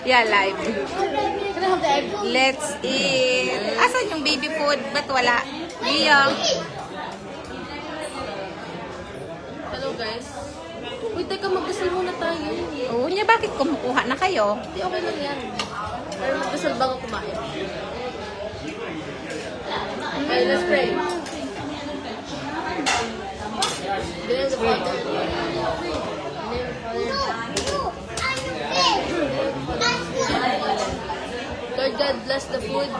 Yeah, live. Can I have the egg? Let's eat. Asan yung baby food? Ba't wala? Iya. Hello guys. Uy, teka, magdasal muna tayo. Oo niya, bakit kumukuha na kayo? Hindi, okay lang yan. Pero magdasal bago kumain. Okay, let's pray. Then the Father. Lord God, bless the food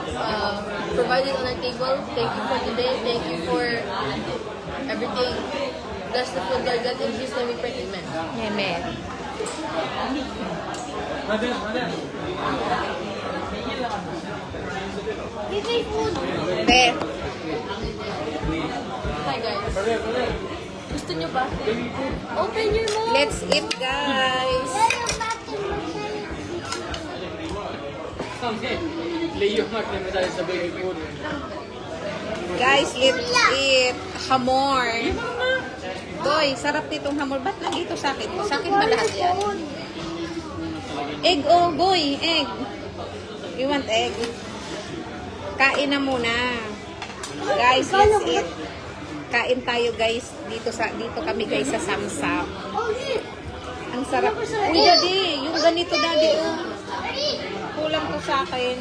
provided on our table. Thank you for today. Thank you for everything. Bless the food, Lord God. In Jesus' name we pray. Amen. Amen. Give me food. Be, Hi guys. Gusto nyo ba? Open your mouth. let's eat, guys. Leo magkakaroon tayo sa baby food. Guys, let's eat. Hamor. Boy, sarap nitong hamor. Ba't nandito sa akin? Sa akin ba lahat yan? Egg, oh, boy, egg. You want egg? Kain na muna. Guys, let's eat. Kain tayo, guys. Dito kami, guys, sa Samsam. Ang sarap. Uy, daddy, yung ganito, daddy, oh. Kulang to sa akin.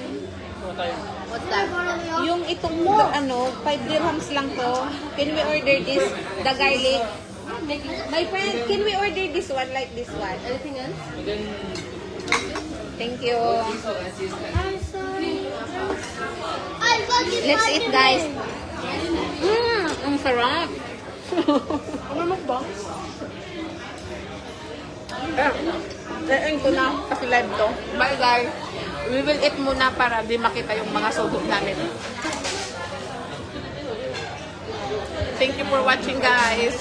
What's that? Yung itong, 5 dirhams lang to. Can we order this? The garlic. My friend, can we order this one like this one? Anything else? Thank you. I'm sorry. Let's eat, guys. Ang sarap. Ano ba? End ko na kasi live to. Bye, guys. We will eat muna para di makita yung mga sugot namin. Thank you for watching, guys.